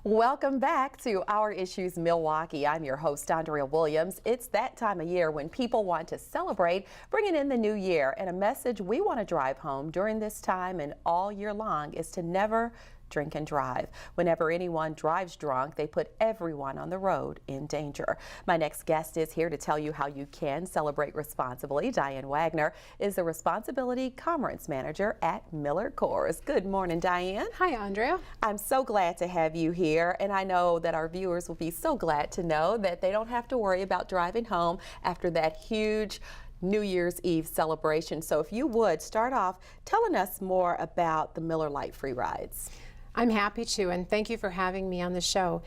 Welcome back to Our Issues Milwaukee. I'm your host, Andrea Williams. It's that time of year when people want to celebrate bringing in the new year, and a message we want to drive home during this time and all year long is to never drink and drive. Whenever anyone drives drunk, they put everyone on the road in danger. My next guest is here to tell you how you can celebrate responsibly. Diane Wagner is the Responsibility Commerce Manager at MillerCoors. Good morning, Diane. Hi, Andrea. I'm so glad to have you here, and I know that our viewers will be so glad to know that they don't have to worry about driving home after that huge New Year's Eve celebration. So if you would start off telling us more about the Miller Lite Free Rides. I'm happy to, and thank you for having me on the show.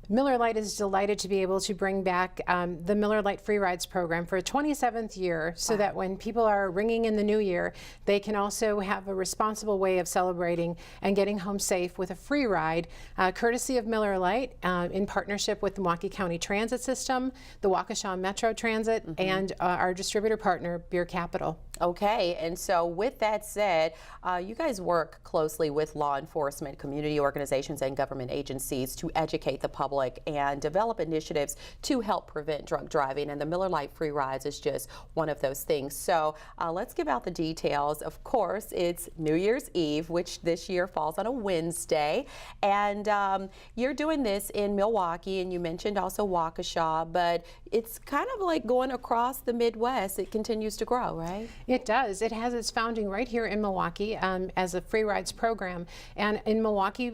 Miller Lite is delighted to be able to bring back the Miller Lite Free Rides program for a 27th year so that when people are ringing in the new year, they can also have a responsible way of celebrating and getting home safe with a free ride, courtesy of Miller Lite, in partnership with the Milwaukee County Transit System, the Waukesha Metro Transit, and our distributor partner, Beer Capital. Okay, and so with that said, you guys work closely with law enforcement, community organizations, and government agencies to educate the public and develop initiatives to help prevent drunk driving, and the Miller Lite Free Rides is just one of those things. So let's give out the details. Of course, it's New Year's Eve, which this year falls on a Wednesday, and you're doing this in Milwaukee, and you mentioned also Waukesha, but it's kind of like going across the Midwest. It continues to grow, right? It does. It has its founding right here in Milwaukee as a free rides program. And in Milwaukee,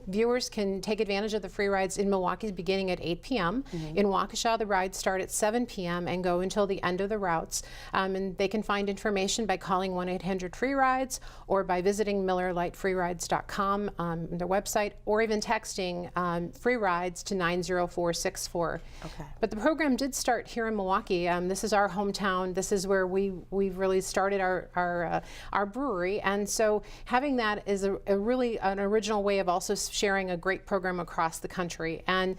viewers can take advantage of the free rides in Milwaukee beginning at 8 p.m. In Waukesha, the rides start at 7 p.m. and go until the end of the routes. And they can find information by calling 1-800-FREE-RIDES or by visiting MillerLiteFreeRides.com, their website, or even texting free rides to 90464. Okay. But the program did start here in Milwaukee. This is our hometown. This is where we've really started our brewery. And so having that is a really an original way of also sharing a great program across the country. And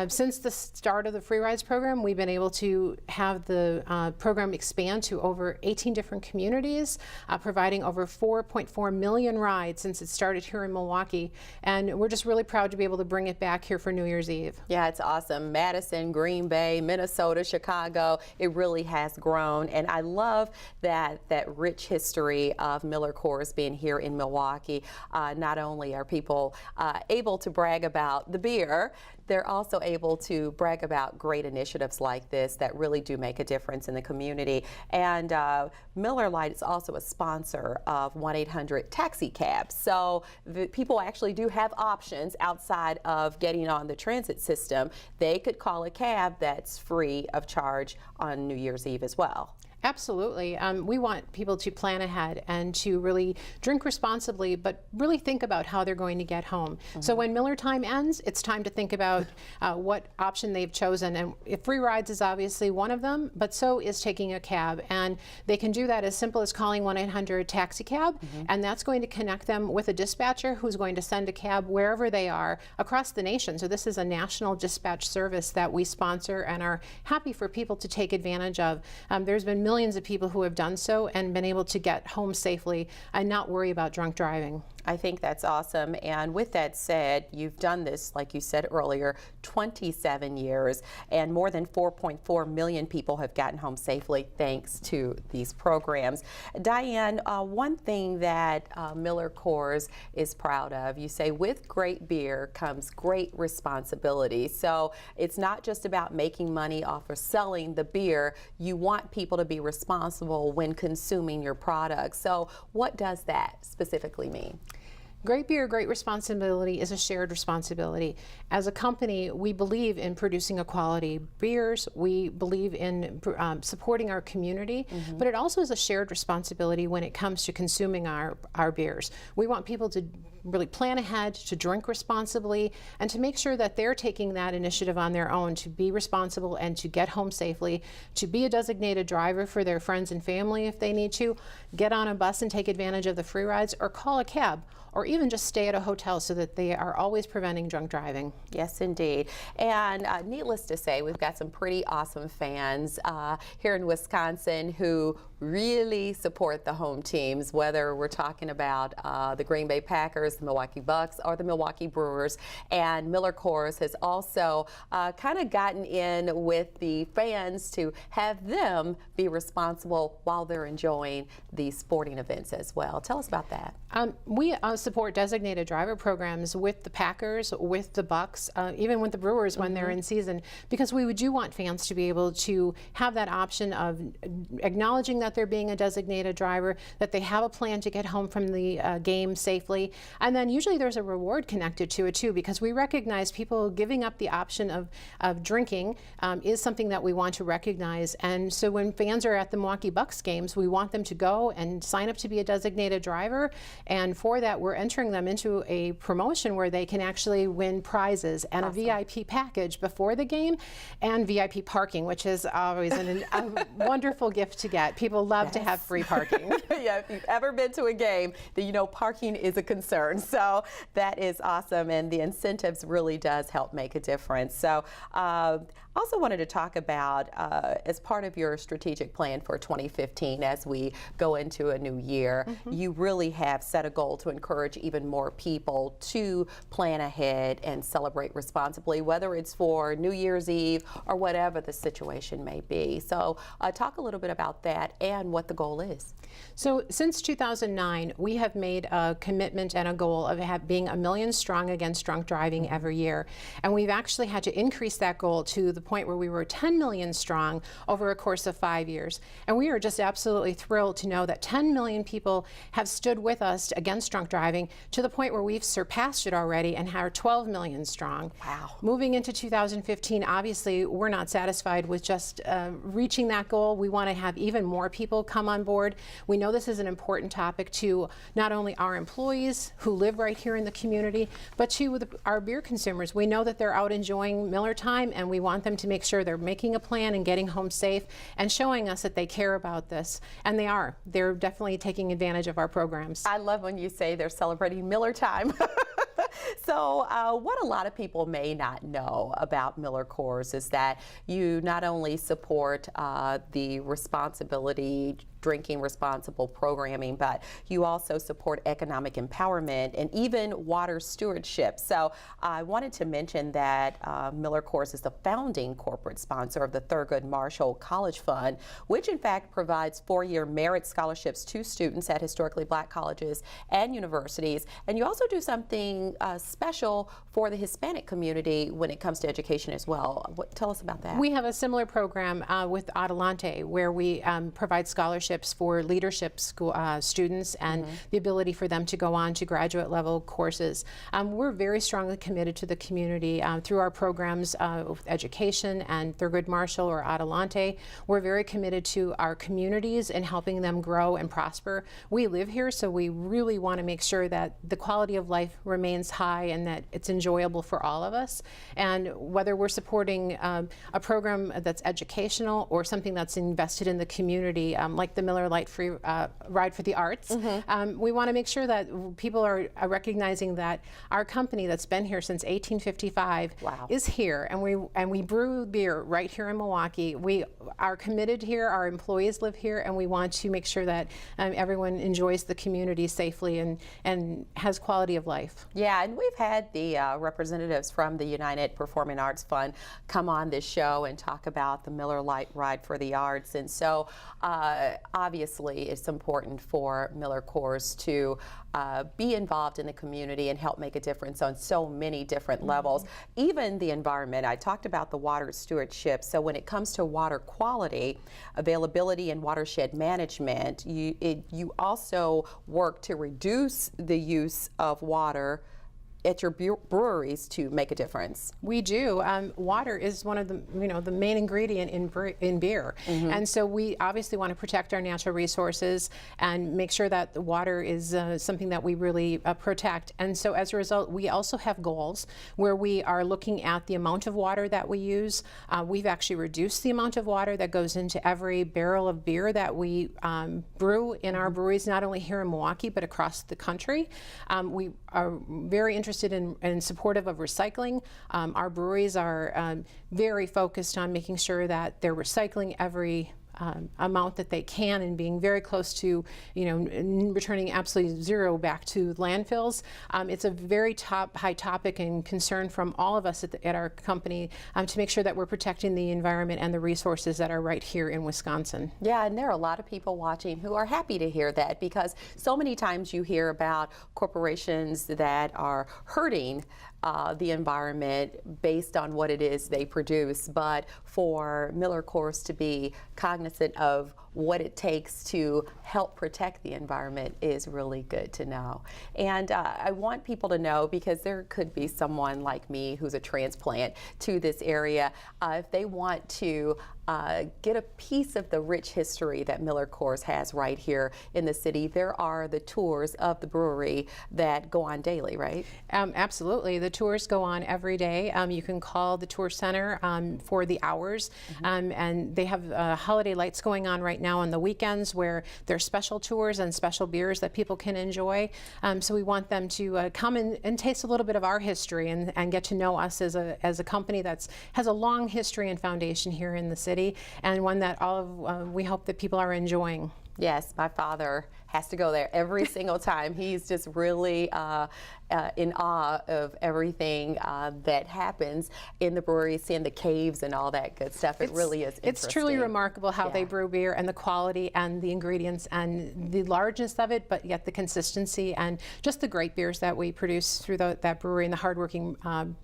since the start of the Free Rides program, we've been able to have the program expand to over 18 different communities, providing over 4.4 million rides since it started here in Milwaukee. And we're just really proud to be able to bring it back here for New Year's Eve. Yeah, it's awesome. Madison, Green Bay, Minnesota, Chicago, it really has grown. And I love that rich history of MillerCoors being here in Milwaukee. Not only are people able to brag about the beer, they're also able to brag about great initiatives like this that really do make a difference in the community. And Miller Lite is also a sponsor of 1-800-TAXI cabs. So people actually do have options outside of getting on the transit system. They could call a cab that's free of charge on New Year's Eve as well. Absolutely. We want people to plan ahead and to really drink responsibly, but really think about how they're going to get home. So when Miller time ends, it's time to think about what option they've chosen. And free rides is obviously one of them, but so is taking a cab. And they can do that as simple as calling 1-800-TAXI cab, and that's going to connect them with a dispatcher who's going to send a cab wherever they are across the nation. So this is a national dispatch service that we sponsor and are happy for people to take advantage of. There's been millions of people who have done so and been able to get home safely and not worry about drunk driving. I think that's awesome. And with that said, you've done this, like you said earlier, 27 years, and more than 4.4 million people have gotten home safely thanks to these programs. Diane, one thing that MillerCoors is proud of, you say with great beer comes great responsibility. So it's not just about making money off of selling the beer. You want people to be responsible when consuming your products. So what does that specifically mean? Great beer, great responsibility is a shared responsibility. As a company, we believe in producing a quality beers. We believe in supporting our community, but it also is a shared responsibility when it comes to consuming our beers. We want people to really plan ahead, to drink responsibly, and to make sure that they're taking that initiative on their own to be responsible and to get home safely, to be a designated driver for their friends and family if they need to, get on a bus and take advantage of the free rides, or call a cab, or even just stay at a hotel so that they are always preventing drunk driving. Yes, indeed. And needless to say, we've got some pretty awesome fans here in Wisconsin who really support the home teams, whether we're talking about the Green Bay Packers it's the Milwaukee Bucks or the Milwaukee Brewers. And MillerCoors has also kind of gotten in with the fans to have them be responsible while they're enjoying these sporting events as well. Tell us about that. We support designated driver programs with the Packers, with the Bucks, even with the Brewers when they're in season, because we do want fans to be able to have that option of acknowledging that they're being a designated driver, that they have a plan to get home from the game safely, and then usually there's a reward connected to it too, because we recognize people giving up the option of drinking is something that we want to recognize. And so when fans are at the Milwaukee Bucks games, we want them to go and sign up to be a designated driver. And for that, we're entering them into a promotion where they can actually win prizes and a VIP package before the game and VIP parking, which is always a wonderful gift to get. People love to have free parking. Yeah, if you've ever been to a game, then you know parking is a concern. So that is awesome, and the incentives really does help make a difference. So also wanted to talk about, as part of your strategic plan for 2015, as we go into a new year, you really have set a goal to encourage even more people to plan ahead and celebrate responsibly, whether it's for New Year's Eve or whatever the situation may be. So talk a little bit about that and what the goal is. So since 2009, we have made a commitment and a goal of being 1 million strong against drunk driving every year. And we've actually had to increase that goal to the point where we were 10 million strong over a course of 5 years. And we are just absolutely thrilled to know that 10 million people have stood with us against drunk driving, to the point where we've surpassed it already and are 12 million strong. Wow. Moving into 2015, obviously we're not satisfied with just reaching that goal. We want to have even more people come on board. We know this is an important topic to not only our employees who live right here in the community, but to our beer consumers. We know that they're out enjoying Miller time, and we want them to make sure they're making a plan and getting home safe and showing us that they care about this. And they are. They're definitely taking advantage of our programs. I love when you say they're celebrating Miller time. So what a lot of people may not know about MillerCoors is that you not only support the responsibility, drinking responsible programming, but you also support economic empowerment and even water stewardship. So I wanted to mention that MillerCoors is the founding corporate sponsor of the Thurgood Marshall College Fund, which in fact provides 4-year merit scholarships to students at historically black colleges and universities. And you also do something special for the Hispanic community when it comes to education as well. Tell us about that. We have a similar program with Adelante, where we provide scholarships for leadership students and the ability for them to go on to graduate level courses. We're very strongly committed to the community through our programs with education and Thurgood Marshall or Adelante. We're very committed to our communities and helping them grow and prosper. We live here, so we really want to make sure that the quality of life remains high and that it's enjoyable for all of us. And whether we're supporting a program that's educational or something that's invested in the community, like the Miller Lite Free Ride for the Arts, we want to make sure that people are recognizing that our company that's been here since 1855 is here, and we brew beer right here in Milwaukee. We are committed here, our employees live here, and we want to make sure that everyone enjoys the community safely and has quality of life. Yeah, and we've had the representatives from the United Performing Arts Fund come on this show and talk about the Miller Lite Ride for the Arts, and so obviously it's important for MillerCoors to be involved in the community and help make a difference on so many different levels. Even the environment, I talked about the water stewardship, so when it comes to water quality, availability, and watershed management, you also work to reduce the use of water at your breweries to make a difference. We do. Water is one of the, the main ingredient in beer. And so we obviously want to protect our natural resources and make sure that the water is something that we really protect. And so as a result, we also have goals where we are looking at the amount of water that we use. We've actually reduced the amount of water that goes into every barrel of beer that we brew in our breweries, not only here in Milwaukee, but across the country. We are very interested and supportive of recycling. Our breweries are very focused on making sure that they're recycling every amount that they can and being very close to, returning absolutely zero back to landfills. It's a very high topic and concern from all of us at our company to make sure that we're protecting the environment and the resources that are right here in Wisconsin. Yeah, and there are a lot of people watching who are happy to hear that, because so many times you hear about corporations that are hurting the environment based on what it is they produce, but for MillerCoors to be cognizant of what it takes to help protect the environment is really good to know. And I want people to know, because there could be someone like me who's a transplant to this area, if they want to get a piece of the rich history that MillerCoors has right here in the city, there are the tours of the brewery that go on daily, right? Absolutely. The tours go on every day. You can call the tour center for the hours, and they have holiday lights going on right now on the weekends, where there's special tours and special beers that people can enjoy. So we want them to come and taste a little bit of our history and get to know us as a company that has a long history and foundation here in the city, and one that we hope that people are enjoying. Yes, my father has to go there every single time. He's just really in awe of everything that happens in the brewery, seeing the caves and all that good stuff. It really is interesting. It's truly remarkable how they brew beer, and the quality and the ingredients and the largeness of it, but yet the consistency and just the great beers that we produce through that brewery and the hardworking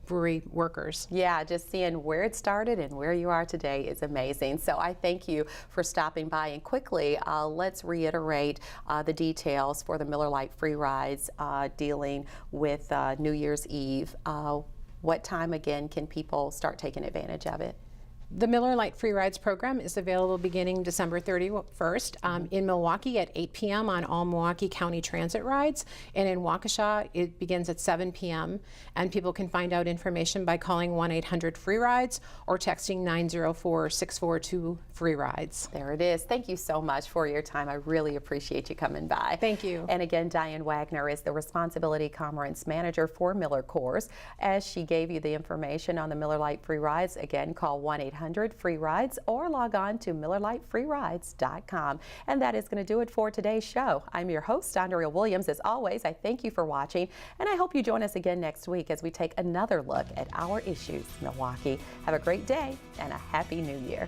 brewery workers. Yeah, just seeing where it started and where you are today is amazing. So I thank you for stopping by. And quickly, let's reiterate the details for the Miller Lite Free Rides dealing with New Year's Eve. What time again can people start taking advantage of it? The Miller Lite Free Rides program is available beginning December 31st in Milwaukee at 8 p.m. on all Milwaukee County Transit rides, and in Waukesha it begins at 7 p.m. and people can find out information by calling 1-800-FREE-RIDES or texting 904-642-FREE-RIDES. There it is. Thank you so much for your time. I really appreciate you coming by. Thank you. And again, Diane Wagner is the Responsibility Commerce Manager for MillerCoors. As she gave you the information on the Miller Lite Free Rides, again, call 1-800-FREE-RIDES or log on to MillerLiteFreeRides.com. And that is going to do it for today's show. I'm your host, Andrea Williams. As always, I thank you for watching, and I hope you join us again next week as we take another look at our issues, Milwaukee. Have a great day and a Happy New Year.